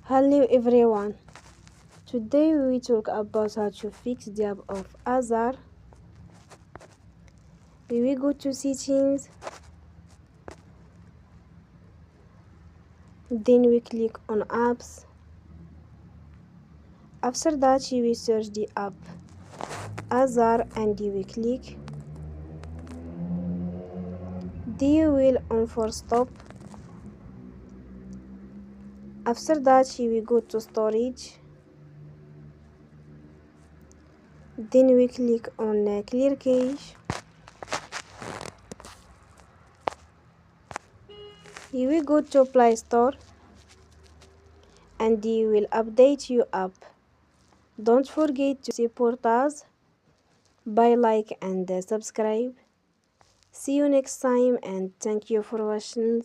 Hello everyone. Today we talk about how to fix the app of Azar. We will go to settings, then we click on apps. After that you will search the app Azar and you will click. Then you will on for stop. After that you will go to storage. Then we click on clear cache. You will go to Play Store and you will update your app. Don't forget to support us by like and subscribe. See you next time and thank you for watching.